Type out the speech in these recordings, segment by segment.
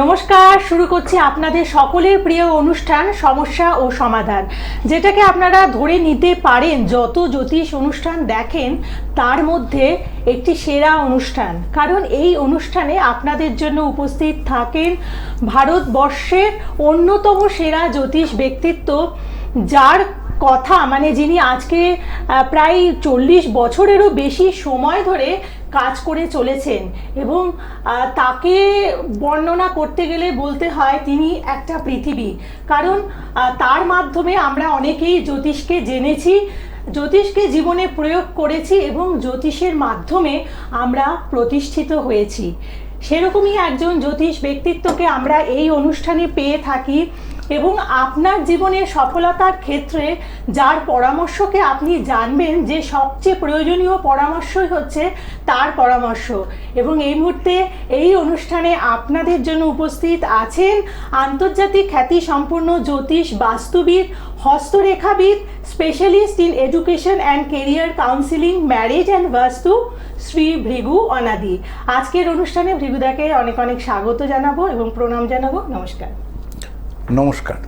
নমস্কার, শুরু করছি আপনাদের সকলের প্রিয় অনুষ্ঠান সমস্যা ও সমাধান, যেটাকে আপনারা ধরে নিতে পারেন যত জ্যোতিষ অনুষ্ঠান দেখেন তার মধ্যে একটি সেরা অনুষ্ঠান। কারণ এই অনুষ্ঠানে আপনাদের জন্য উপস্থিত থাকেন ভারতবর্ষের অন্যতম সেরা জ্যোতিষ ব্যক্তিত্ব, যার কথা যিনি আজকে প্রায় 40 বছরেরও বেশি সময় ধরে কাজ করে চলেছেন এবং তাকে বর্ণনা করতে গেলে বলতে হয় তিনি একটা পৃথিবী। কারণ তার মাধ্যমে আমরা অনেকেই জ্যোতিষকে জেনেছি, জ্যোতিষকে জীবনে প্রয়োগ করেছি এবং জ্যোতিষের মাধ্যমে আমরা প্রতিষ্ঠিত হয়েছি। সেরকমই একজন জ্যোতিষ ব্যক্তিত্বকে আমরা এই অনুষ্ঠানে পেয়ে থাকি এবং আপনার জীবনের সফলতার ক্ষেত্রে যার পরামর্শকে আপনি জানবেন যে সবচেয়ে প্রয়োজনীয় পরামর্শই হচ্ছে তার পরামর্শ। এবং এই মুহূর্তে এই অনুষ্ঠানে আপনাদের জন্য উপস্থিত আছেন আন্তর্জাতিক খ্যাতি সম্পন্ন জ্যোতিষ, বাস্তুবিদ, হস্তরেখাবিদ, specialist in education and career counselling, marriage and vastu, Shri Bhrigu অনাদি। আজকের অনুষ্ঠানে ভৃগুদাকে অনেক অনেক স্বাগত জানাবো এবং প্রণাম জানাবো। নমস্কার। নমস্কার।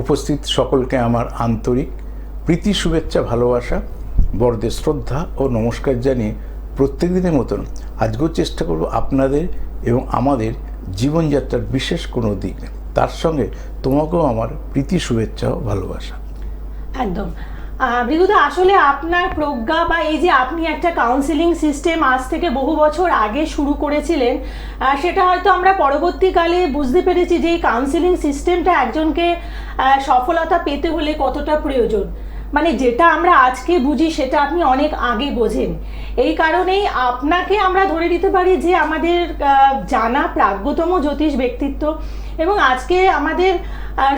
উপস্থিত সকলকে আমার আন্তরিক প্রীতি, শুভেচ্ছা, ভালোবাসা, বড়দের শ্রদ্ধা ও নমস্কার জানিয়ে প্রত্যেক দিনের মতন আজকেও চেষ্টা করব আপনাদের এবং আমাদের জীবনযাত্রার বিশেষ কোনো দিক, তার সঙ্গে তোমাকেও আমার প্রীতি, শুভেচ্ছা ও ভালোবাসা। একদম ভৃগুদা, আসলে আপনার প্রজ্ঞা বা এই যে আপনি একটা কাউন্সিলিং সিস্টেম আজ থেকে বহু বছর আগে শুরু করেছিলেন, সেটা হয়তো আমরা পরবর্তীকালে বুঝতে পেরেছি যে এই কাউন্সিলিং সিস্টেমটা একজনকে সফলতা পেতে হলে কতটা প্রয়োজন। যেটা আমরা আজকে বুঝি সেটা আপনি অনেক আগে বোঝেন। এই কারণেই আপনাকে আমরা ধরে নিতে পারি যে আমাদের জানা প্রাজ্ঞতম জ্যোতিষ ব্যক্তিত্ব। এবং আজকে আমাদের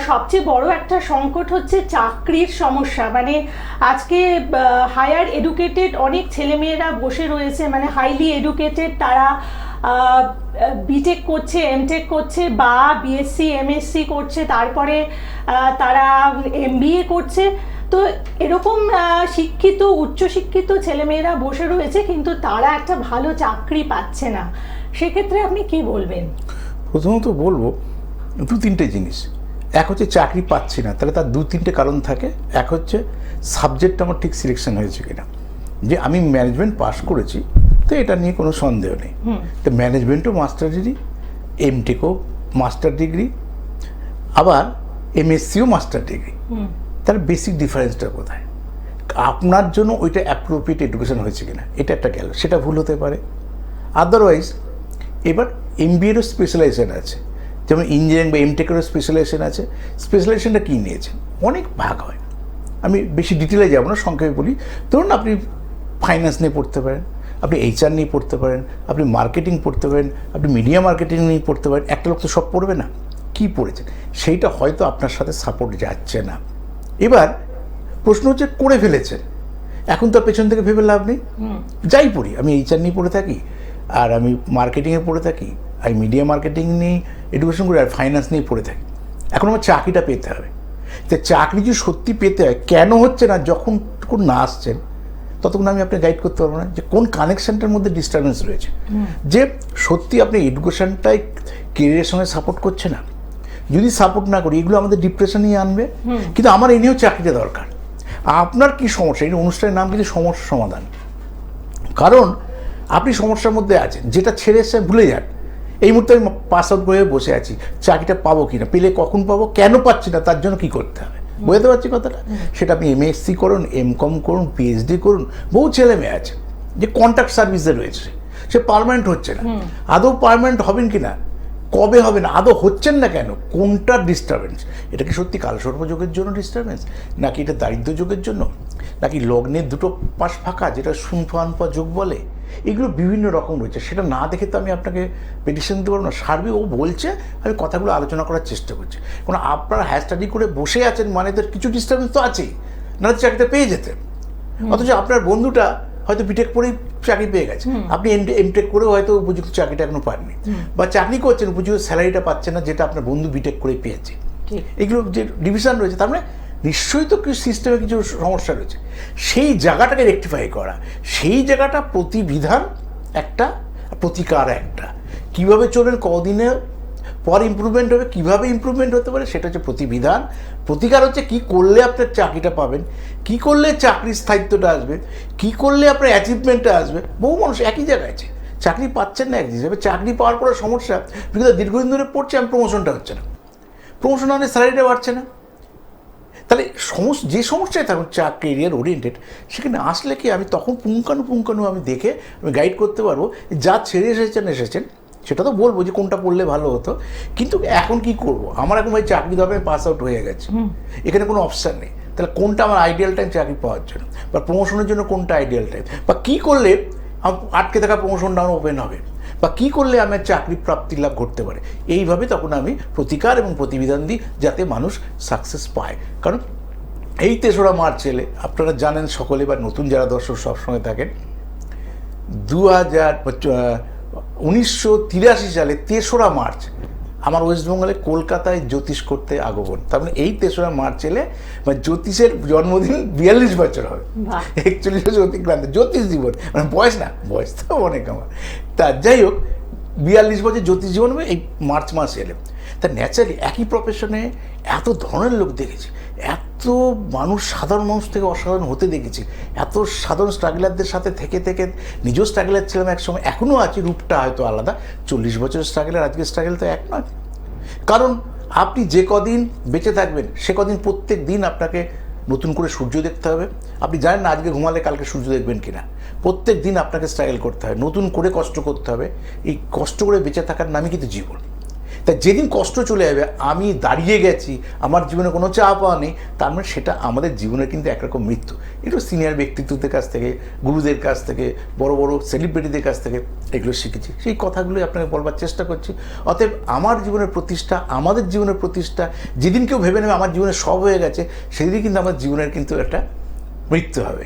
সবচেয়ে বড় একটা সংকট হচ্ছে চাকরির সমস্যা। আজকে হায়ার এডুকেটেড অনেক ছেলেমেয়েরা বসে রয়েছে, হাইলি এডুকেটেড, তারা বিটেক করছে, এমটেক করছে বা বিএসসি এমএসসি করছে, তারপরে তারা এমবিএ করছে। তো এরকম শিক্ষিত, উচ্চশিক্ষিত ছেলেমেয়েরা বসে রয়েছে, কিন্তু তারা একটা ভালো চাকরি পাচ্ছে না। সেক্ষেত্রে আপনি কি বলবেন? প্রথমত বলবো দু তিনটে জিনিস। এক হচ্ছে চাকরি পাচ্ছি না, তাহলে তার দু তিনটে কারণ থাকে। এক হচ্ছে সাবজেক্ট আমার ঠিক সিলেকশন হয়েছে কিনা, যে আমি ম্যানেজমেন্ট পাস করেছি তো এটা নিয়ে কোনো সন্দেহ নেই। তো ম্যানেজমেন্টও মাস্টার ডিগ্রি, এমটেকও মাস্টার ডিগ্রি, আবার এমএসসিও মাস্টার ডিগ্রি। তার বেসিক ডিফারেন্সটা কোথায়? আপনার জন্য ওইটা অ্যাপ্রোপ্রিয়েট এডুকেশন হয়েছে কিনা, এটা একটা গেল, সেটা ভুল হতে পারে। আদারওয়াইজ এবার এমবিএরও স্পেশালাইজেশন আছে, যেমন ইঞ্জিনিয়ারিং বা এমটেকেরও স্পেশালাইজেশন আছে। স্পেশালাইজেশনটা কী নিয়েছেন? অনেক ভাগ হয়, আমি বেশি ডিটেলে যাব না, সংক্ষেপে বলি। ধরুন আপনি ফাইন্যান্স নিয়ে পড়তে পারেন, আপনি এইচআর নিয়ে পড়তে পারেন, আপনি মার্কেটিং পড়তে পারেন, আপনি মিডিয়া মার্কেটিং নিয়ে পড়তে পারেন। একটা লোক তো সব পড়বে না। কী পড়েছেন সেইটা হয়তো আপনার সাথে সাপোর্ট যাচ্ছে না। এবার প্রশ্ন হচ্ছে করে ফেলেছেন, এখন তো পেছন থেকে ভেবে লাভ নেই। যাই পড়ি, আমি এইচআর নিয়ে পড়ে থাকি, আর আমি মার্কেটিংয়ে পড়ে থাকি, আমি মিডিয়া মার্কেটিং নিয়ে এডুকেশন করি, আর ফাইন্যান্স নিয়ে পড়ে থাকি। এখন আমার চাকরিটা পেতে হবে। তো চাকরি যদি সত্যি পেতে হয়, কেন হচ্ছে না, যখন না আসছেন ততক্ষণ আমি আপনাকে গাইড করতে পারবো না যে কোন কানেকশানটার মধ্যে ডিস্টারবেন্স রয়েছে, যে সত্যি আপনি এডুকেশনটাই কেরিয়ারের সঙ্গে সাপোর্ট করছে না। যদি সাপোর্ট না করি, এগুলো আমাদের ডিপ্রেশনই আনবে। কিন্তু আমার এই নিয়েও চাকরিটা দরকার। আপনার কি সমস্যা? এই অনুষ্ঠানের নাম কিন্তু সমস্যা সমাধান। কারণ আপনি সমস্যার মধ্যে আছেন, যেটা ছেড়ে এসে ভুলে যান। এই মুহূর্তে আমি পাস আউট করে বসে আছি, চাকরিটা পাবো কি না, পেলে কখন পাবো, কেন পাচ্ছি না, তার জন্য কী করতে হবে, বুঝতে পারছি কথাটা? সেটা আপনি এমএসসি করুন, এমকম করুন, পিএইচডি করুন। বহু ছেলে মেয়ে আছে যে কন্ট্রাক্ট সার্ভিসে রয়েছে, সে পার্মানেন্ট হচ্ছে না। আদৌ পার্মানেন্ট হবেন কি না, কবে হবে না, আদৌ হচ্ছেন না কেন, কোনটার ডিস্টারবেন্স? এটা কি সত্যি কালসর্পযোগের জন্য ডিস্টারবেন্স, নাকি এটা দারিদ্র্য যোগের জন্য, নাকি লগ্নের দুটো পাশ ফাঁকা, যেটা শুনফানপা যোগ বলে? এগুলো বিভিন্ন রকম রয়েছে। সেটা না দেখে তো আমি আপনাকে পেটিশন দিতে পারবো না। সার্বিক ও বলছে, আমি কথাগুলো আলোচনা করার চেষ্টা করছি। কারণ আপনারা হায়ার স্টাডি করে বসে আছেন মানে তো কিছু ডিস্টারবেন্স তো আছেই, না চাকরিটা পেয়ে যেতে। অথচ আপনার বন্ধুটা হয়তো বিটেক পড়েই চাকরি পেয়ে গেছে, আপনি এমটেক করেও হয়তো উপযুক্ত চাকরিটা এখনো পাননি, বা চাকরি করছেন উপযুক্ত স্যালারিটা পাচ্ছেন না, যেটা আপনার বন্ধু বিটেক করেই পেয়েছে। এগুলো যে ডিভিশন রয়েছে, তার মানে নিশ্চয়ই তো কিছু সিস্টেমে কিছু সমস্যা রয়েছে। সেই জায়গাটাকে রেকটিফাই করা, সেই জায়গাটা প্রতিবিধান একটা, প্রতিকার একটা, কীভাবে চলবেন, কদিনে পর ইমপ্রুভমেন্ট হবে, কীভাবে ইমপ্রুভমেন্ট হতে পারে সেটা হচ্ছে প্রতিবিধান। প্রতিকার হচ্ছে কী করলে আপনার চাকরিটা পাবেন, কী করলে চাকরির স্থায়িত্বটা আসবে, কী করলে আপনার অ্যাচিভমেন্টটা আসবে। বহু মানুষ একই জায়গায় আছে, চাকরি পাচ্ছেন না এক হিসাবে, চাকরি পাওয়ার পরে সমস্যা কিন্তু দীর্ঘদিন ধরে পড়ছে, আমি প্রমোশনটা হচ্ছে না, প্রমোশন হলে স্যালারিটা বাড়ছে না। তাহলে যে সমস্যায় থাকুন কেরিয়ার ওরিয়েন্টেড, সেখানে আসলে কি আমি তখন পুঙ্খানু আমি দেখে আমি গাইড করতে পারবো। যা ছেড়ে এসেছেন সেটা তো বলবো যে কোনটা পড়লে ভালো হতো, কিন্তু এখন কি করব, আমার এখন ভাই চাকরি দাবে পাস আউট হয়ে গেছে, এখানে কোনো অপশান নেই। তাহলে কোনটা আমার আইডিয়াল টাইম চাকরি পাওয়ার জন্য বা প্রমোশনের জন্য কোনটা আইডিয়াল টাইম, বা কী করলে আমার আটকে থাকা প্রমোশনটা ওপেন হবে, বা কী করলে আমার চাকরি প্রাপ্তি লাভ ঘটতে পারে। এইভাবে তখন আমি প্রতিকার এবং প্রতিবিধান দিই যাতে মানুষ সাকসেস পায়। কারণ এই ৩রা মার্চ এলে আপনারা জানেন সকলে, বা নতুন যারা দর্শক সবসময় থাকেন, 1983 সালে ৩রা মার্চ আমার ওয়েস্টবেঙ্গলে কলকাতায় জ্যোতিষ করতে আগমন। তার মানে এই ৩রা মার্চ এলে জ্যোতিষের জন্মদিন ৪২ বছর হবে, ৪১ বছর অতিক্রান্ত জ্যোতিষ জীবন, মানে বয়স না, বয়স তো অনেক আমার। তা যাই হোক, ৪২ বছর জ্যোতিষ জীবন হবে এই মার্চ মাস এলে। তা ন্যাচারালি একই প্রফেশনে এত ধরনের লোক দেখেছি, এত মানুষ, সাধারণ মানুষ থেকে অসাধারণ হতে দেখেছি, এত সাধারণ স্ট্রাগলারদের সাথে থেকে নিজেও স্ট্রাগলার ছিলাম একসময়, এখনও আছি, রূপটা হয়তো আলাদা। ৪০ বছরের স্ট্রাগলার আজকের স্ট্রাগল তো এক নয়। কারণ আপনি যে কদিন বেঁচে থাকবেন সে কদিন প্রত্যেক দিন আপনাকে নতুন করে সূর্য দেখতে হবে। আপনি জানেন না আজকে ঘুমালে কালকে সূর্য দেখবেন কিনা। প্রত্যেক দিন আপনাকে স্ট্রাগল করতে হবে, নতুন করে কষ্ট করতে হবে। এই কষ্ট করে বেঁচে থাকার নামই কিন্তু জীবন। তাই যেদিন কষ্ট চলে যাবে, আমি দাঁড়িয়ে গেছি, আমার জীবনে কোনো চা পাওয়া নেই, তার মানে সেটা আমাদের জীবনের কিন্তু একরকম মৃত্যু। একটু সিনিয়র ব্যক্তিত্বদের কাছ থেকে, গুরুদের কাছ থেকে, বড় বড় সেলিব্রিটিদের কাছ থেকে এগুলো শিখেছি, সেই কথাগুলোই আপনাকে বলবার চেষ্টা করছি। অতএব আমার জীবনের প্রতিষ্ঠা, আমাদের জীবনের প্রতিষ্ঠা, যেদিন কেউ ভেবে নেবে আমার জীবনে সব হয়ে গেছে, সেদিনই কিন্তু আমার জীবনের কিন্তু একটা মৃত্যু হবে।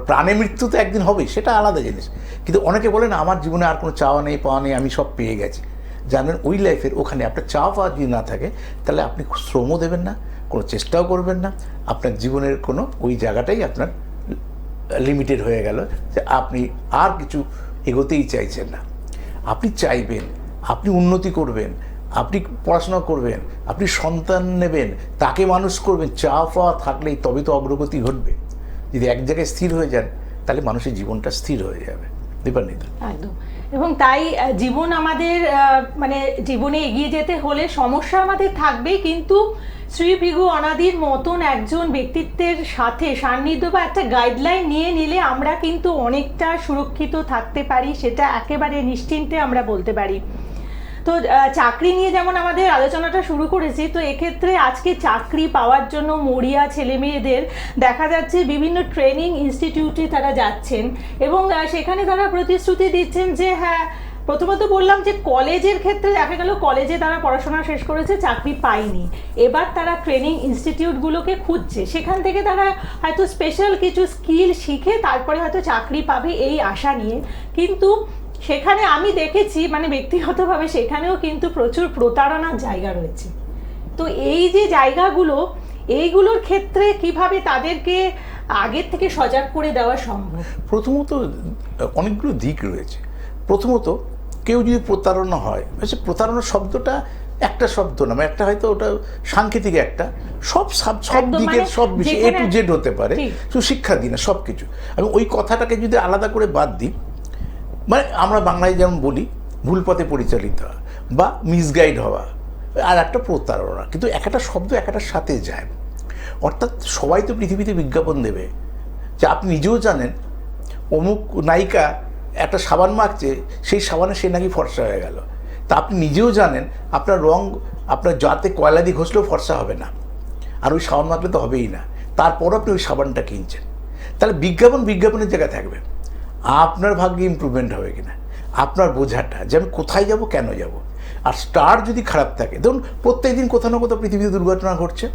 প্রাণে মৃত্যু তো একদিন হবেই, সেটা আলাদা জিনিস। কিন্তু অনেকে বলে না আমার জীবনে আর কোনো চাওয়া নেই, পাওয়া নেই, আমি সব পেয়ে গেছি। জানেন ওই লাইফের ওখানে আপনার চাওয়া পাওয়া যদি না থাকে, তাহলে আপনি শ্রমও দেবেন না, কোনো চেষ্টাও করবেন না, আপনার জীবনের কোনো ওই জায়গাটাই আপনার লিমিটেড হয়ে গেল, যে আপনি আর কিছু এগোতেই চাইছেন না। আপনি চাইবেন, আপনি উন্নতি করবেন, আপনি পড়াশোনা করবেন, আপনি সন্তান নেবেন, তাকে মানুষ করবেন, চাওয়া পাওয়া থাকলেই তবে তো অগ্রগতি ঘটবে। যদি এক জায়গায় স্থির হয়ে যান, তাহলে মানুষের জীবনটা স্থির হয়ে যাবে। দীপান্বিতা, একদম। এবং তাই জীবন আমাদের মানে জীবনে এগিয়ে যেতে হলে সমস্যা আমাদের থাকবেই, কিন্তু শ্রী ভৃগু অনাদির মতন একজন ব্যক্তিত্বের সাথে সান্নিধ্য বা একটা গাইডলাইন নিয়ে নিলে আমরা কিন্তু অনেকটা সুরক্ষিত থাকতে পারি, সেটা একেবারে নিশ্চিন্তে আমরা বলতে পারি। তো চাকরি নিয়ে যেমন আমাদের আলোচনাটা শুরু করেছি, তো এক্ষেত্রে আজকে চাকরি পাওয়ার জন্য মরিয়া ছেলে মেয়েদের দেখা যাচ্ছে বিভিন্ন ট্রেনিং ইনস্টিটিউটে তারা যাচ্ছেন, এবং সেখানে তারা প্রতিশ্রুতি দিচ্ছেন যে হ্যাঁ, প্রথমত বললাম যে কলেজের ক্ষেত্রে দেখা গেল কলেজে তারা পড়াশোনা শেষ করেছে, চাকরি পায়নি, এবার তারা ট্রেনিং ইনস্টিটিউটগুলোকে খুঁজছে, সেখান থেকে তারা হয়তো স্পেশাল কিছু স্কিল শিখে তারপরে হয়তো চাকরি পাবে এই আশা নিয়ে। কিন্তু সেখানে আমি দেখেছি, মানে ব্যক্তিগতভাবে সেখানেও কিন্তু প্রচুর প্রতারণার জায়গা রয়েছে। তো এই যে জায়গাগুলো, এইগুলোর ক্ষেত্রে কিভাবে তাদেরকে আগের থেকে সজাগ করে দেওয়া সম্ভব? প্রথমত অনেকগুলো দিক রয়েছে। প্রথমত কেউ যদি প্রতারণা হয়, প্রতারণার শব্দটা একটা শব্দ না, একটা হয়তো ওটা সাংকেতিক, একটা সব দিকের সব বিষয় A to Z হতে পারে, শুধু শিক্ষা দিই না, সব কিছু। আমি ওই কথাটাকে যদি আলাদা করে বাদ দিই, মানে আমরা বাংলায় যেমন বলি ভুল পথে পরিচালিত হওয়া বা মিসগাইড হওয়া, আর একটা প্রতারণা, কিন্তু একটা শব্দ একটার সাথে যায়। অর্থাৎ সবাই তো পৃথিবীতে বিজ্ঞাপন দেবে, যে আপনি নিজেও জানেন অমুক নায়িকা একটা সাবান মাখছে, সেই সাবানে সে নাকি ফর্সা হয়ে গেল। তা আপনি নিজেও জানেন আপনার রং আপনার যাতে কয়লা দিয়ে ঘষলেও ফর্সা হবে না, আর ওই সাবান মাখলে তো হবেই না, তারপর আপনি ওই সাবানটা কিনছেন। তাহলে বিজ্ঞাপনের জায়গায় থাকবে, আপনার ভাগ্যে ইমপ্রুভমেন্ট হবে কিনা, আপনার বোঝাটা যে আমি কোথায় যাব, কেন যাব। আর স্টার যদি খারাপ থাকে, ধরুন প্রত্যেক দিন কোথাও না কোথাও পৃথিবীতে দুর্ঘটনা ঘটছে,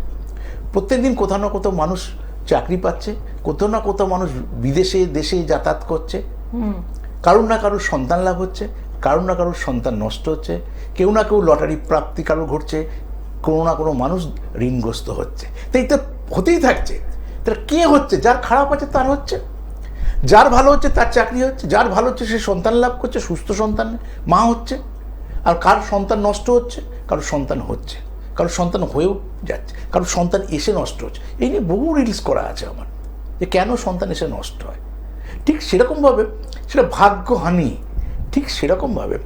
প্রত্যেক দিন কোথাও না কোথাও মানুষ চাকরি পাচ্ছে, কোথাও না কোথাও মানুষ বিদেশে দেশে যাতায়াত করছে, কারুর না কারুর সন্তান লাভ হচ্ছে, কারুর না কারুর সন্তান নষ্ট হচ্ছে, কেউ না কেউ লটারি প্রাপ্তি কারোর ঘটছে, কোনো না কোনো মানুষ ঋণগ্রস্ত হচ্ছে। তাই তো হতেই থাকছে। তাহলে কে হচ্ছে? যার খারাপ আছে তার হচ্ছে, যার ভালো হচ্ছে তার চাকরি হচ্ছে, যার ভালো হচ্ছে সে সন্তান লাভ করছে, সুস্থ সন্তান মা হচ্ছে। আর কার সন্তান নষ্ট হচ্ছে, কারোর সন্তান হচ্ছে, কারোর সন্তান হয়েও যাচ্ছে, কারোর সন্তান এসে নষ্ট হচ্ছে। এই নিয়ে বহু রিলস করা আছে আমার, যে কেন সন্তান এসে নষ্ট হয়। ঠিক সেরকমভাবে সেটা ভাগ্যহানি। ঠিক সেরকমভাবে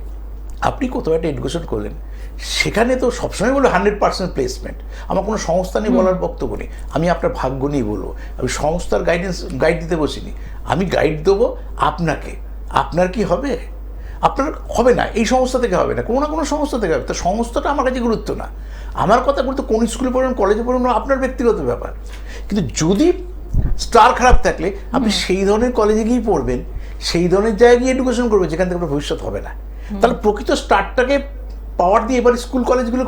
আপনি কোথাও একটা এডুকেশন করলেন, সেখানে তো সবসময় বলবো 100% প্লেসমেন্ট। আমার কোনো সংস্থা নিয়ে বলার বক্তব্য নেই, আমি আপনার ভাগ্য নিয়ে বলবো। আমি সংস্থার গাইড দিতে বসিনি, আমি গাইড দেবো আপনাকে। আপনার কি হবে? আপনার হবে না, এই সংস্থা থেকে হবে না, কোনো না কোনো সংস্থা থেকে হবে। তো সংস্থাটা আমার কাছে গুরুত্ব না, আমার কথা বলতে কোন স্কুলে পড়বেন, কলেজে পড়বেন, আপনার ব্যক্তিগত ব্যাপার। কিন্তু যদি স্টার খারাপ থাকলে আপনি সেই ধরনের কলেজে গিয়ে পড়বেন, সেই ধরনের জায়গায় গিয়ে এডুকেশন করবেন যেখান থেকে আপনার ভবিষ্যৎ হবে না। তাহলে প্রকৃত স্টারটাকে পাওয়ার দিয়ে এবার স্কুল কলেজগুলো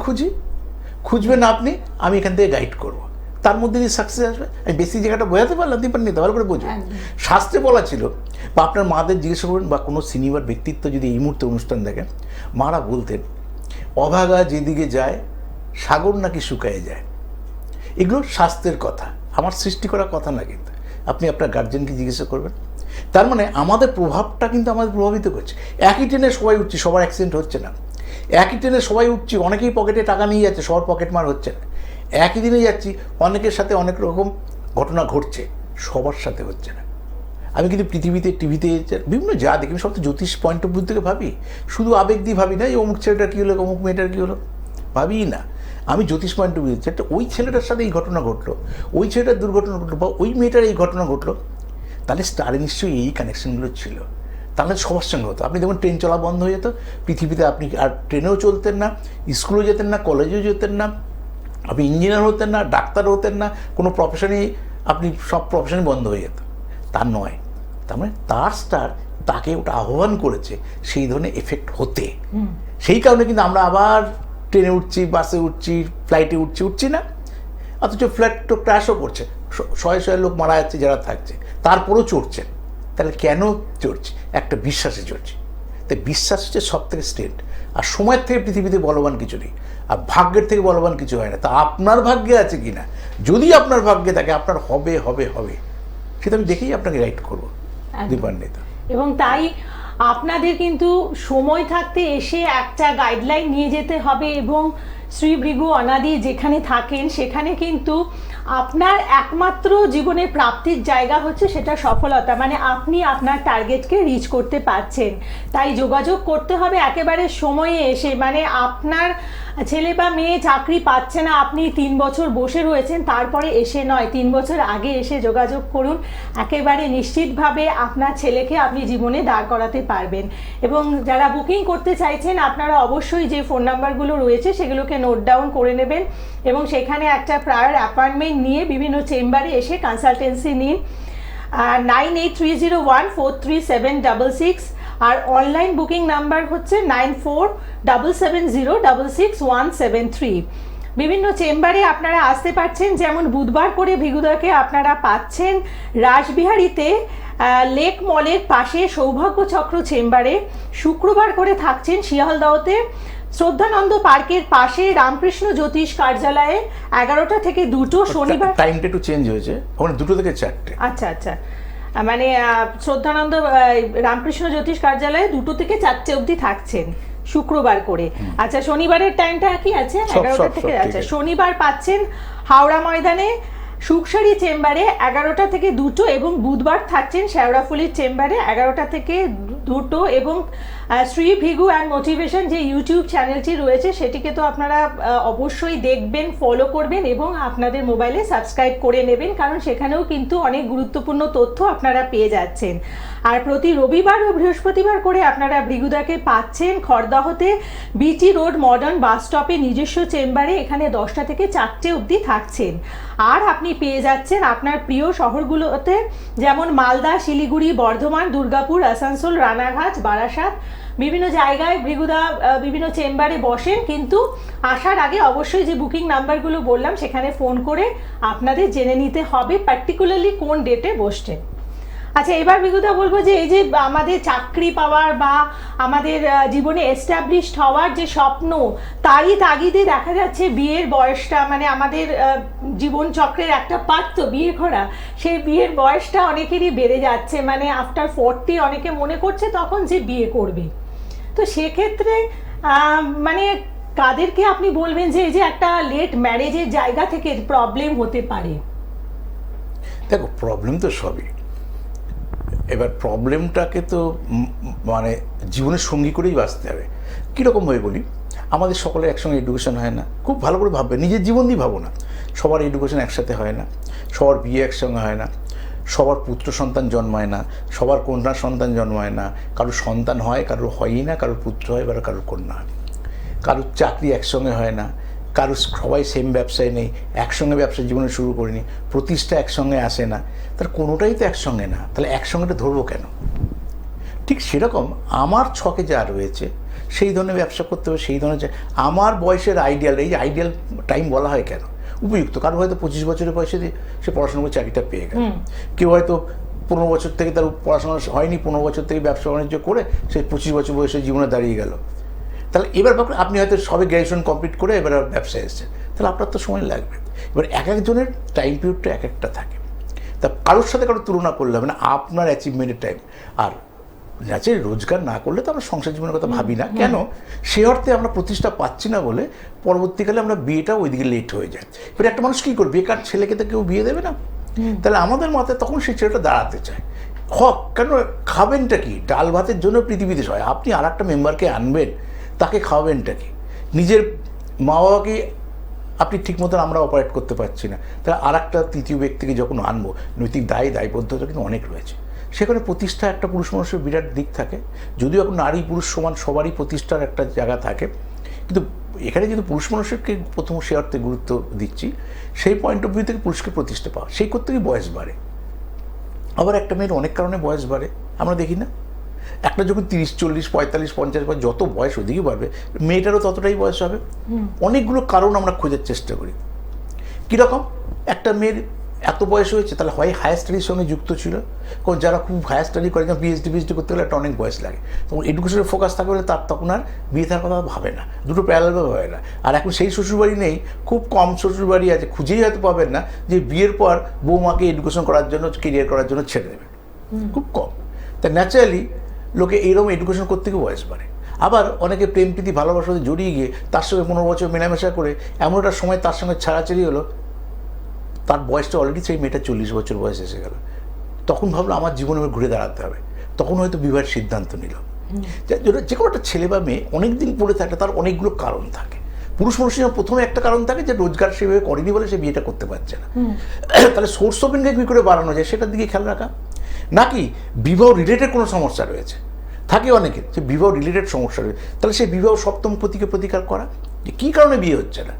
খুঁজবেন আপনি, আমি এখান থেকে গাইড করবো, তার মধ্যে দিয়ে সাকসেস আসবে। আমি বেশি জায়গাটা বোঝাতে পারলাম, দীপান নিতে ভালো করে বুঝবেন। শাস্ত্রে বলা ছিল, বা আপনার মাদের জিজ্ঞেস করবেন, বা কোনো সিনিয়র ব্যক্তিত্ব যদি এই মুহূর্তে অনুষ্ঠান দেখেন, মারা বলতেন, অভাগা যেদিকে যায় সাগর নাকি শুকায় যায়। এগুলো শাস্ত্রের কথা, আমার সৃষ্টি করা কথা না। কিন্তু আপনি আপনার গার্জেনকে জিজ্ঞাসা করবেন। তার মানে আমাদের প্রভাবটা কিন্তু আমাদের প্রভাবিত করছে। একই ট্রেনে সবাই উঠছি, সবার অ্যাক্সিডেন্ট হচ্ছে না। একই ট্রেনে সবাই উঠছি, অনেকেই পকেটে টাকা নিয়ে যাচ্ছে, সবার পকেট মার হচ্ছে না। একই দিনে যাচ্ছি, অনেকের সাথে অনেক রকম ঘটনা ঘটছে, সবার সাথে হচ্ছে না। আমি কিন্তু পৃথিবীতে টিভিতে বিভিন্ন যা দেখি, আমি সব তো জ্যোতিষ পয়েন্ট অফ ভিউ থেকে ভাবি, শুধু আবেগ দিয়ে ভাবি না, এই অমুক ছেলেটার কী হলো, অমুক মেয়েটার কী হলো, ভাবি না। আমি জ্যোতিষ পয়েন্ট অফ ভিউ দিচ্ছি, একটা ওই ছেলেটার সাথে এই ঘটনা ঘটলো, ওই ছেলেটার দুর্ঘটনা ঘটলো, বা ওই মেয়েটার এই ঘটনা ঘটলো, তাহলে স্টারে নিশ্চয়ই এই কানেকশনগুলো ছিল। তাহলে সবার সঙ্গে হতো। আপনি দেখুন ট্রেন চলা বন্ধ হয়ে যেত পৃথিবীতে, আপনি আর ট্রেনেও চলতেন না, স্কুলেও যেতেন না, কলেজেও যেতেন না, আপনি ইঞ্জিনিয়ার হতেন না, ডাক্তার হতেন না, কোনো প্রফেশনেই আপনি সব প্রফেশনই বন্ধ হয়ে যেত। তা নয়, তার মানে তার স্টার তাকে ওটা আহ্বান করেছে সেই ধরনের এফেক্ট হতে। সেই কারণে কিন্তু আমরা আবার ট্রেনে উঠছি, বাসে উঠছি, ফ্লাইটে উঠছি না, অথচ ফ্লাইট তো ক্র্যাশও করছে, শয়ে শয়ে লোক মারা যাচ্ছে যারা থাকছে, তারপরেও চড়ছে। তাহলে কেন চড়ছে? একটা বিশ্বাসে চড়ছে। তাই বিশ্বাস হচ্ছে সব থেকে স্ট্রেন্থ। আর সময়ের থেকে পৃথিবীতে বলবান কিছু নেই, আর ভাগ্যের থেকে বলবান কিছু হয় না। তা আপনার ভাগ্যে আছে কি না, যদি আপনার ভাগ্যে থাকে আপনার হবে হবে হবে, সেটা আমি দেখেই আপনাকে রাইট করবো দীপান্বিতা। এবং তাই আপনাদের কিন্তু সময় থাকতে এসে একটা গাইডলাইন নিয়ে যেতে হবে, এবং শ্রী ভৃগু অনাদি যেখানে থাকেন সেখানে কিন্তু আপনার একমাত্র জীবনের প্রাপ্তির জায়গা হচ্ছে সেটা সফলতা, মানে আপনি আপনার টার্গেটকে রিচ করতে পারছেন। তাই যোগাযোগ করতে হবে একেবারে সময়ে এসে, মানে আপনার ছেলে বা মেয়ে চাকরি পাচ্ছে না, আপনি 3 বছর বসে রয়েছেন, তারপরে এসে নয়, 3 বছর আগে এসে যোগাযোগ করুন। একেবারে নিশ্চিতভাবে আপনার ছেলেকে আপনি জীবনে দাঁড় করাতে পারবেন। এবং যারা বুকিং করতে চাইছেন, আপনারা অবশ্যই যে ফোন নাম্বারগুলো রয়েছে সেগুলোকে নোট ডাউন করে নেবেন, এবং সেখানে একটা প্রায়র অ্যাপয়েন্টমেন্ট নিয়ে বিভিন্ন চেম্বারে এসে কনসালটেন্সি নিন। 9830143766, আর অনলাইন বুকিং নাম্বার হচ্ছে 9477066173। বিভিন্ন চেম্বারে আপনারা আসতে পারছেন, যেমন বুধবার করে ভৃগুদাকে আপনারা পাচ্ছেন রাসবিহারীতে লেক মলের পাশে সৌভাগ্য চক্র চেম্বারে, শুক্রবার করে থাকছেন শিয়ালদহতে শ্রদ্ধানন্দ পার্কের পাশে রামকৃষ্ণ জ্যোতিষ কার্যালয়ে 11টা থেকে 2টো, শনিবার টাইমটা একটু চেঞ্জ হয়েছে, ওখানে 2টো থেকে 4টে। আচ্ছা আচ্ছা, মানে শ্রদ্ধানন্দ রামকৃষ্ণ জ্যোতিষ কার্যালয়ে 2টো থেকে 4টে অবধি থাকছেন শুক্রবার করে। আচ্ছা, শনিবারের টাইমটা কি আছে? 11টা থেকে। আচ্ছা, শনিবার পাচ্ছেন হাওড়া ময়দানে সুখসারি চেম্বারে 11টা থেকে 2টো, এবং বুধবার থাকছেন শেওড়াফুলির চেম্বারে 11টা থেকে 2টো। এবং শ্রী ভিগু অ্যান্ড মোটিভেশন যে ইউটিউব চ্যানেলটি রয়েছে সেটিকে তো আপনারা অবশ্যই দেখবেন, ফলো করবেন, এবং আপনাদের মোবাইলে সাবস্ক্রাইব করে নেবেন, কারণ সেখানেও কিন্তু অনেক গুরুত্বপূর্ণ তথ্য আপনারা পেয়ে যাচ্ছেন। আর প্রতি রবিবার ও বৃহস্পতিবার করে আপনারা ভৃগুদাকে পাচ্ছেন খড়দহতে বিটি রোড মডার্ন বাস স্টপে নিজস্ব চেম্বারে, এখানে 10টা থেকে 4টে অবধি থাকছেন। আর আপনি পেয়ে যাচ্ছেন আপনার প্রিয় শহরগুলোতে, যেমন মালদা, শিলিগুড়ি, বর্ধমান, দুর্গাপুর, আসানসোল, রানাঘাট, বারাসাত, বিভিন্ন জায়গায় ভৃগুদা বিভিন্ন চেম্বারে বসেন। কিন্তু আসার আগে অবশ্যই যে বুকিং নাম্বারগুলো বললাম সেখানে ফোন করে আপনাদের জেনে নিতে হবে পার্টিকুলারলি কোন ডেটে বসছেন। আচ্ছা, এবার ভৃগুদা বলবো যে এই যে আমাদের চাকরি পাওয়ার বা আমাদের জীবনে এস্টাবলিশড হওয়ার যে স্বপ্ন, তারই তাগিদে দেখা যাচ্ছে বিয়ের বয়সটা, মানে আমাদের জীবন চক্রের একটা পার্ট তো বিয়ে করা, সেই বিয়ের বয়সটা অনেকেরই বেড়ে যাচ্ছে, মানে আফটার 40 অনেকে মনে করছে তখন যে বিয়ে করবে। তো সেক্ষেত্রে মানে কাদেরকে আপনি বলবেন যে এই যে একটা লেট ম্যারেজের জায়গা থেকে প্রবলেম হতে পারে? দেখো, প্রবলেম তো সবই। এবার প্রবলেমটাকে তো মানে জীবনের সঙ্গী করেই বাঁচতে হবে। কীরকমভাবে বলি, আমাদের সকলের একসঙ্গে এডুকেশন হয় না। খুব ভালো করে ভাববে, নিজের জীবন দিয়ে ভাবো না। সবার এডুকেশন একসাথে হয় না, সবার বিয়ে একসঙ্গে হয় না, সবার পুত্র সন্তান জন্মায় না, সবার কন্যা সন্তান জন্মায় না, কারোর সন্তান হয়, কারোর হয়ই না, কারোর পুত্র হয় বা কারোর কন্যা হয়, কারোর চাকরি একসঙ্গে হয় না, কারোর সবাই সেম ব্যবসায় নেই, একসঙ্গে ব্যবসা জীবনে শুরু করিনি, প্রতিষ্ঠা একসঙ্গে আসে না, তার কোনোটাই তো একসঙ্গে না। তাহলে একসঙ্গেটা ধরবো কেন? ঠিক সেরকম আমার ছকে যা রয়েছে সেই ধরনের ব্যবসা করতে হবে, সেই ধরনের আমার বয়সের আইডিয়াল, এই যে আইডিয়াল টাইম বলা হয় কেন? উপযুক্ত। কারো হয়তো 25 বছরের বয়সে দিয়ে সে পড়াশোনা করে চাকরিটা পেয়ে গেল, কেউ হয়তো 15 বছর থেকে তার পড়াশোনা হয়নি, 15 বছর থেকে ব্যবসা বাণিজ্য করে সে 25 বছর বয়সে জীবনে দাঁড়িয়ে গেল। তাহলে এবার ভাবুন, আপনি হয়তো সবে গ্র্যাজুয়েশন কমপ্লিট করে এবার ব্যবসায় এসেছেন, তাহলে আপনার তো সময় লাগবে। এবার এক একজনের টাইম পিরিয়ডটা এক একটা থাকে, তা কারোর সাথে কারোর তুলনা করলে হবে না, আপনার অ্যাচিভমেন্টের টাইম। আর ন্যাচারালি রোজগার না করলে তো আমরা সংসার জীবনের কথা ভাবি না কেন? সে অর্থে আমরা প্রতিষ্ঠা পাচ্ছি না বলে পরবর্তীকালে আমরা বিয়েটা ওইদিকে লেট হয়ে যায়। এবার একটা মানুষ কী করবে? বেকার ছেলেকে তো কেউ বিয়ে দেবে না। তাহলে আমাদের মাথায় তখন সেই ছেলেটা দাঁড়াতে চায়। হক কেন? খাবেনটা কি? ডাল ভাতের জন্য পৃথিবীতে হয়। আপনি আর একটা মেম্বারকে আনবেন, তাকে খাওয়াবেনটা কি? নিজের মা বাবাকে আপনি ঠিক মতন আমরা অপারেট করতে পারছি না, তাহলে আর একটা তৃতীয় ব্যক্তিকে যখন আনবো, নৈতিক দায়বদ্ধতা কিন্তু অনেক রয়েছে। সেখানে প্রতিষ্ঠা একটা পুরুষ মানুষের বিরাট দিক থাকে, যদিও এখন নারী পুরুষ সমান সবারই প্রতিষ্ঠার একটা জায়গা থাকে, কিন্তু এখানে যেহেতু পুরুষ মানুষকে প্রথম সে অর্থে গুরুত্ব দিচ্ছি, সেই পয়েন্ট অফ ভিউ থেকে পুরুষকে প্রতিষ্ঠা পাওয়া, সেই করতে গিয়ে বয়স বাড়ে। আবার একটা মেয়ের অনেক কারণে বয়স বাড়ে, আমরা দেখি না? একটা যখন 30, 40, 45, 50 বা যত বয়স ওদিকে বাড়বে, মেয়েটারও ততটাই বয়স হবে। অনেকগুলো কারণ আমরা খোঁজার চেষ্টা করি। কীরকম? একটা মেয়ের এত বয়স হয়েছে, তাহলে হয় হায়ার স্টাডির সঙ্গে যুক্ত ছিল, কারণ যারা খুব হায়ার স্টাডি করে, যেমন পিএইচডি করতে গেলে একটা অনেক বয়স লাগে, তখন এডুকেশনে ফোকাস থাকে বলে তার তখন আর বিয়ে থাকার কথা ভাবে না, দুটো প্যারালালভাবে হয় না। আর এখন সেই শ্বশুরবাড়ি নেই, খুব কম শ্বশুরবাড়ি আছে, খুঁজেই হয়তো পাবেন না যে বিয়ের পর বৌমাকে এডুকেশন করার জন্য, কেরিয়ার করার জন্য ছেড়ে দেবে, খুব কম। তা ন্যাচারালি লোকে এইরকম এডুকেশন করতে গিয়ে বয়স বাড়ে। আবার অনেকে প্রেম প্রীতি ভালোবাসাতে জড়িয়ে গিয়ে তার সঙ্গে 15 বছর মেলামেশা করে এমন একটা সময় তার সঙ্গে ছাড়াছাড়ি হলো, তার বয়সটা অলরেডি সেই মেয়েটা 40 বছর বয়স এসে গেল। তখন ভাবলো আমার জীবনে ঘুরে দাঁড়াতে হবে, তখন হয়তো বিবাহের সিদ্ধান্ত নিল। যে কোনো একটা ছেলে বা মেয়ে অনেক দিন পড়ে থাকলে তার অনেকগুলো কারণ থাকে। পুরুষ মানুষের প্রথমে একটা কারণ থাকে যে রোজগার সেভাবে করেনি বলে সে বিয়েটা করতে পারছে না। তাহলে সোর্স অফ ইনকাম কী করে বাড়ানো যায় সেটার দিকে খেয়াল রাখা। নাকি বিবাহ রিলেটেড কোনো সমস্যা রয়েছে, থাকে অনেকের যে বিবাহ রিলেটেড সমস্যা রয়েছে, তাহলে সেই বিবাহ সপ্তম পতিকে প্রতিকার করা, যে কী কারণে বিয়ে হচ্ছে না।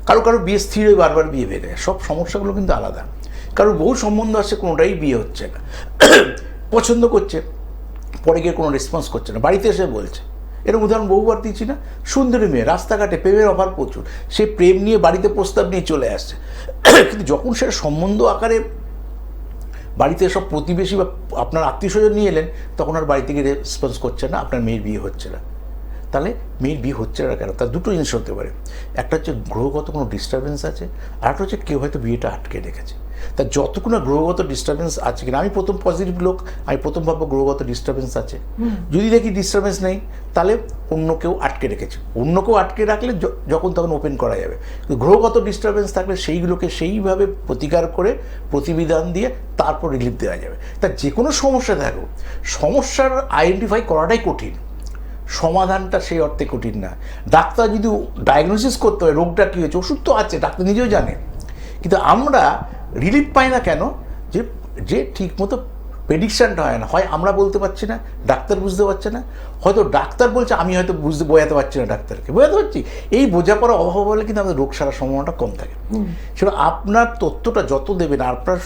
কারো কারো বিয়ে স্থির হয়ে বারবার বিয়ে ভেঙে যায়, সব সমস্যাগুলো কিন্তু আলাদা। কারোর বহু সম্বন্ধ আসছে, কোনোটাই বিয়ে হচ্ছে না, পছন্দ করছে, পরে গিয়ে কোনো রেসপন্স করছে না, বাড়িতে এসে বলছে। এরকম উদাহরণ বহুবার দিচ্ছি না? সুন্দরী মেয়ে, রাস্তাঘাটে প্রেমের অফার প্রচুর, সে প্রেম নিয়ে বাড়িতে প্রস্তাব নিয়ে চলে আসছে, কিন্তু যখন সেটা সম্বন্ধ আকারে বাড়িতে সব প্রতিবেশী বা আপনার আত্মীয় স্বজন নিয়ে এলেন, তখন আর বাড়ি থেকে রেসপন্স করছে না, আপনার মেয়ের বিয়ে হচ্ছে না। তাহলে মেয়ের বিয়ে হচ্ছে না কেন? তার দুটো জিনিস হতে পারে। একটা হচ্ছে গ্রহগত কোনো ডিস্টারবেন্স আছে, আর একটা হচ্ছে কেউ হয়তো বিয়েটা আটকে রেখেছে। তা যতক্ষণ গ্রহগত ডিস্টারবেন্স আছে কিনা, আমি প্রথম পজিটিভ লোক, আমি প্রথম ভাববো গ্রহগত ডিস্টারবেন্স আছে। যদি দেখি ডিস্টারবেন্স নেই, তাহলে অন্য কেউ আটকে রেখেছে। অন্য কেউ আটকে রাখলে যখন তখন ওপেন করা যাবে। গ্রহগত ডিস্টারবেন্স থাকলে সেইগুলোকে সেইভাবে প্রতিকার করে প্রতিবিধান দিয়ে তারপর রিলিফ দেওয়া যাবে। তা যে কোনো সমস্যা থাকুক, সমস্যার আইডেন্টিফাই করাটাই কঠিন, সমাধানটা সেই অর্থে কঠিন না। ডাক্তার যদি ডায়াগনোসিস করতে হয় রোগটা কী হয়েছে, ওষুধ তো আছে, ডাক্তার নিজেও জানে, কিন্তু আমরা রিলিফ পাই না কেন? যে ঠিক মতো প্রেডিকশানটা হয় না। হয় আমরা বলতে পারছি না, ডাক্তার বুঝতে পারছে না, হয়তো ডাক্তার বলছে আমি হয়তো বোঝাতে পারছি না ডাক্তারকে, বোঝাতে পারছি। এই বোঝাপড়া অভাব হলে কিন্তু আমাদের রোগ সারার সম্ভাবনাটা কম থাকে। সেটা আপনার তথ্যটা যত দেবেন, আপনার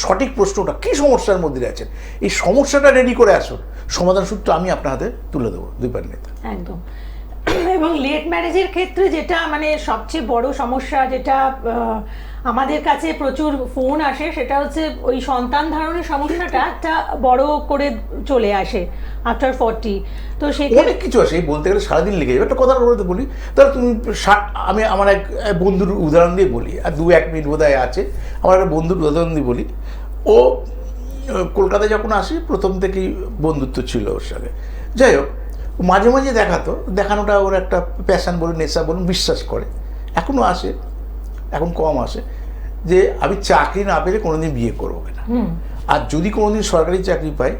সঠিক প্রশ্নটা কী সমস্যার মধ্যে আছেন, এই সমস্যাটা রেডি করে আসুন, সমাধান সূত্র আমি আপনার হাতে তুলে দেবো 2 নেতা। একদম। এবং লেট ম্যারেজের ক্ষেত্রে যেটা মানে সবচেয়ে বড় সমস্যা, যেটা আমাদের কাছে প্রচুর ফোন আসে, সেটা হচ্ছে ওই সন্তান ধারণের সমস্যাটা একটা বড় করে চলে আসে আফটার 40। তো সেখানে অনেক কিছু আসে, বলতে গেলে সারাদিন লেগে যাবে। একটা কথা বলতে বলি, তাহলে তুমি আমি আমার এক বন্ধুর উদাহরণ দিয়ে বলি, আর 2-1 মিনিট বোধহয় আছে, আমার একটা বন্ধুর উদাহরণ দিয়ে বলি। ও কলকাতায় যখন আসি, প্রথম থেকেই বন্ধুত্ব ছিল ওর সাথে। যাই হোক, মাঝে মাঝে দেখাতো, দেখানোটা ওর একটা প্যাশন বলুন, নেশা বলুন, বিশ্বাস করে, এখনও আসে, এখন কম আসে, যে আমি চাকরি না পেলে কোনোদিন বিয়ে করবো না, আর যদি কোনোদিন সরকারি চাকরি পাই,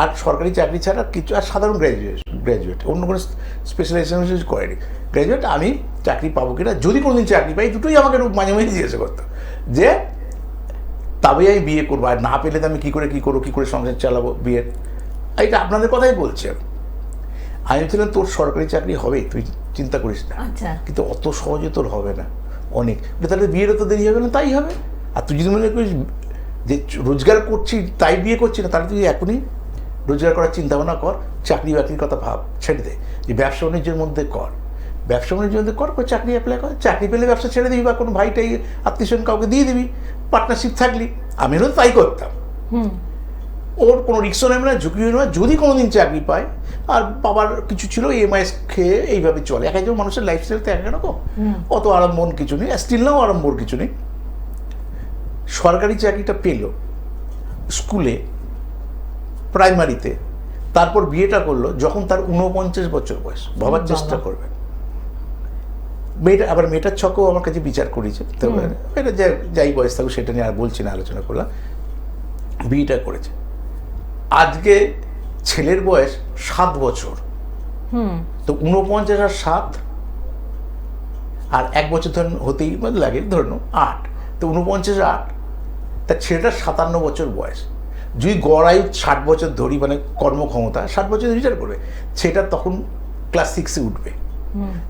আর সরকারি চাকরি ছাড়া কিছু, আর সাধারণ গ্র্যাজুয়েট অন্য কোনো স্পেশালাইজেশন করেনি, গ্র্যাজুয়েট, আমি চাকরি পাবো কিনা, যদি কোনোদিন চাকরি পাই, দুটোই আমাকে মাঝে মাঝে জিজ্ঞাসা করতো, যে তবেই আমি বিয়ে করবো, আর না পেলে তো আমি কী করে সংসার চালাবো বিয়ের। এটা আপনাদের কথাই বলছি আমি বলছিলাম তোর সরকারি চাকরি হবে, তুই চিন্তা করিস না, কিন্তু অত সহজে তোর হবে না, অনেক, তাহলে বিয়েরও তো দেরি হবে না, তাই হবে। আর তুই যদি মনে করিস যে রোজগার করছি তাই বিয়ে করছি না, তাহলে তুই এখনই রোজগার করার চিন্তা ভাবনা কর, চাকরি বাকরির কথা ভাব, ছেড়ে দে, যে ব্যবসা বাণিজ্যের মধ্যে কর, ব্যবসা বাণিজ্যের মধ্যে কর, চাকরি অ্যাপ্লাই কর, চাকরি পেলে ব্যবসা ছেড়ে দিবি, বা কোনো ভাইটাই আত্মীয়স্বজন কাউকে দিয়ে দিবি, পার্টনারশিপ থাকলি। আমিও তাই করতাম, ওর কোনো রিস্কও নেবে না, ঝুঁকিও নেবে না, যদি কোনোদিন চাকরি পায়, আর বাবার কিছু ছিল EMI খেয়ে এইভাবে চলে, এক একজন মানুষের লাইফস্টাইল তো এক রকম, অত আড়ম্বর কিছু নেই, স্টিল নাও আড়ম্বর কিছু নেই। সরকারি চাকরিটা পেল স্কুলে, প্রাইমারিতে, তারপর বিয়েটা করলো যখন তার 49 বছর বয়স, ভাবার চেষ্টা করবেন। মেয়েটার ছকও আমার কাছে বিচার করেছে, তো এটা যাই বয়স থাকুক সেটা নিয়ে আর বলছি না, আলোচনা করলাম। বিয়েটা করেছে, আজকে ছেলের বয়স 7 বছর, তো 49 আর 7 আর 1 বছর ধরুন হতেই লাগে, ধরুন 8, তো 49 8, তা ছেলেটার 57 বছর বয়স। যদি গড় আয়ু 60 বছর ধরি, মানে কর্মক্ষমতা 60 বছর বিচার করবে, সেটা তখন ক্লাস 6-এ উঠবে।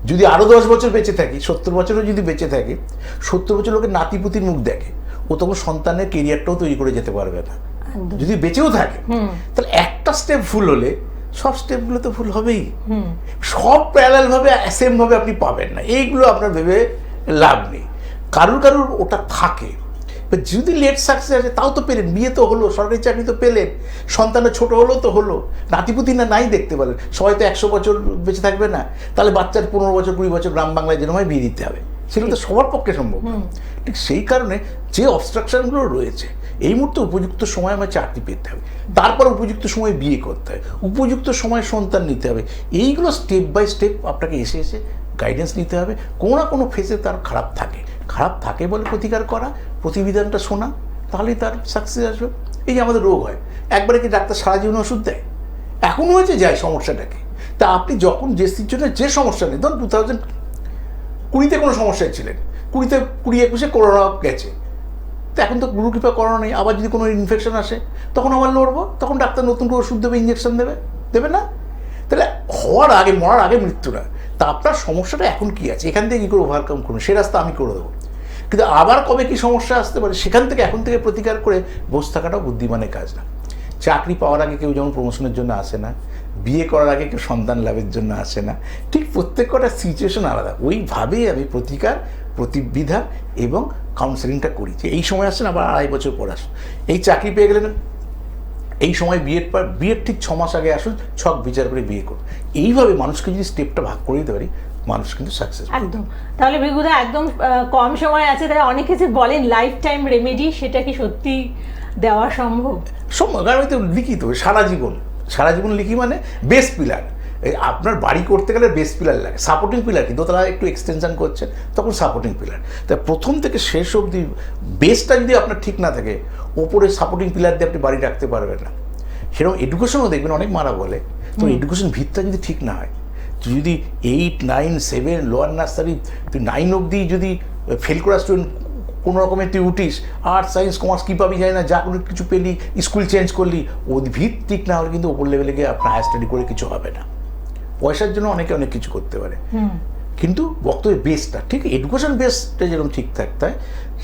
যদি আরো 10 বছর বেঁচে থাকি, 70 বছরও যদি বেঁচে থাকে, 70 বছর লোকের নাতিপুতির মুখ দেখে, ও তখন সন্তানের কেরিয়ারটাও তৈরি করে যেতে পারবে না, যদি বেঁচেও থাকে। তাহলে একটা স্টেপ ভুল হলে সব স্টেপগুলো তো ভুল হবেই, সব প্যারালাল ভাবে সেম ভাবে আপনি পাবেন না, এইগুলো আপনার ভেবে লাভ নেই। কারুর ওটা থাকে, যদি লেট সাকসেস আছে তাও তো পেলেন, বিয়ে তো হলো, সরকারি চাকরি তো পেলেন, সন্তানের ছোট হলো তো হলো, নাতিপুতি না নাই দেখতে পারেন, সবাই তো 100 বছর বেঁচে থাকবে না, তাহলে বাচ্চার 15 বছর 20 বছর গ্রাম বাংলায় যেন হয় বিয়ে দিতে হবে, সেগুলো তো সবার পক্ষে সম্ভব না। ঠিক সেই কারণে যে অবস্ট্রাকশনগুলো রয়েছে, এই মুহূর্তে উপযুক্ত সময় আমার চাকরি পেতে হবে, তারপর উপযুক্ত সময় বিয়ে করতে হবে, উপযুক্ত সময় সন্তান নিতে হবে, এইগুলো স্টেপ বাই স্টেপ আপনাকে এসে এসে গাইডেন্স নিতে হবে। কোনো না কোনো ফেসে তার খারাপ থাকে বলে প্রতিকার করা, প্রতিবিধানটা শোনা, তাহলেই তার সাকসেস আসবে। এই যে আমাদের রোগ হয়, একবারে কি ডাক্তার সারা জীবন ওষুধ দেয়? এখন হয়েছে যায় সমস্যাটাকে, তা আপনি যখন যে সিচুয়েশনে যে সমস্যা নেই, ধরুন 2020-তে কোনো সমস্যায় ছিলেন, 2020-21-এ করোনা গেছে, তো এখন তো গুরু কৃপা করোনা নেই, আবার যদি কোনো ইনফেকশন আসে তখন আবার লড়বো, তখন ডাক্তার নতুন করে ওষুধ দেবে, ইঞ্জেকশন দেবে না? তাহলে হওয়ার আগে, মরার আগে মৃত্যু না। তা আপনার সমস্যাটা এখন কি আছে, এখান থেকে কী করে ওভারকাম করুন, সে রাস্তা আমি করে দেবো। কিন্তু আবার কবে কি সমস্যা আসতে পারে, সেখান থেকে এখন থেকে প্রতিকার করে বসে থাকাটাও বুদ্ধিমানের কাজ না। চাকরি পাওয়ার আগে কেউ যেমন প্রমোশনের জন্য আসে না, বিয়ে করার আগে কেউ সন্তান লাভের জন্য আসে না, ঠিক প্রত্যেক কটা সিচুয়েশন আলাদা, ওইভাবেই আমি প্রতিকার, প্রতিবিধান এবং কাউন্সেলিংটা করি, যে এই সময় আসছেন, আবার 2.5 বছর পর আসুন, এই চাকরি পেয়ে গেলেন, এই সময় বিয়ের ঠিক 6 মাস আগে আসুন, ছক বিচার করে বিয়ে করুন। এইভাবে মানুষকে যদি স্টেপটা ভাগ করে দিতে পারি, মানুষ কিন্তু সাকসেস। একদম। তাহলে ভৃগুদা, একদম কম সময় আছে, তাই অনেকে যে বলেন লাইফ টাইম রেমেডি, সেটা কি সত্যি দেওয়া সম্ভব? কারণ আমি তো লিখি তো সারা জীবন লিখি, মানে বেস পিলার, আপনার বাড়ি করতে গেলে বেস পিলার লাগে, সাপোর্টিং পিলার, কিন্তু তারা একটু এক্সটেনশন করছে তখন সাপোর্টিং পিলার। তাই প্রথম থেকে শেষ অবধি বেসটা যদি আপনার ঠিক না থাকে, ওপরে সাপোর্টিং পিলার দিয়ে আপনি বাড়ি রাখতে পারবেন না। সেরকম এডুকেশনও দেখবেন অনেক মারা বলে, তো এডুকেশন ভিতটা যদি ঠিক না হয়, যদি 8, 9, 7 লোয়ার নার্সারি তুই 9 অবধি যদি ফেল করা স্টুডেন্ট কোনো রকমের তুই উঠিস, আর্টস সায়েন্স কমার্স কী পাবি যায় না, যা কোনো কিছু পেলি, স্কুল চেঞ্জ করলি, ও ভিত ঠিক না হলে কিন্তু ওপর লেভেলে গিয়ে আপনার হায়ার স্টাডি করে কিছু হবে না। পয়সার জন্য অনেকে অনেক কিছু করতে পারে, কিন্তু বক্তব্যের বেসটা ঠিক, এডুকেশন বেসটা যেরকম ঠিক থাকতে হয়,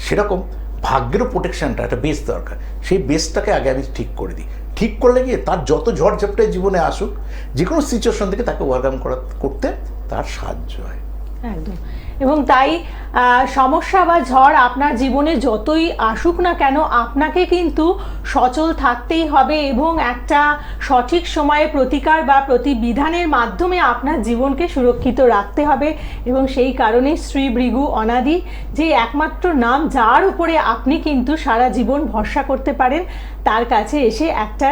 সেরকম ভাগ্যেরও প্রোটেকশনটা একটা বেস দরকার। সেই বেসটাকে আগে আমি ঠিক করে দিই, ঠিক করলে গিয়ে তার যত ঝড় ঝাপটায় জীবনে আসুক, যে কোনো সিচুয়েশন থেকে তাকে ওভারকাম করতে তার সাহায্য হয়। একদম। এবং তাই সমস্যা বা ঝড় আপনার জীবনে যতই আসুক না কেন, আপনাকে কিন্তু সচল থাকতেই হবে এবং একটা সঠিক সময়ে প্রতিকার বা প্রতিবিধানের মাধ্যমে আপনার জীবনকে সুরক্ষিত রাখতে হবে। এবং সেই কারণে শ্রী ভৃগু অনাদি যে একমাত্র নাম, যার উপরে আপনি কিন্তু সারা জীবন ভরসা করতে পারেন, তার কাছে এসে একটা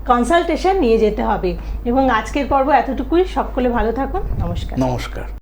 কনসালটেশন নিয়ে যেতে হবে। এবং আজকের পর্ব এতটুকুই, সকলে ভালো থাকুন, নমস্কার। নমস্কার।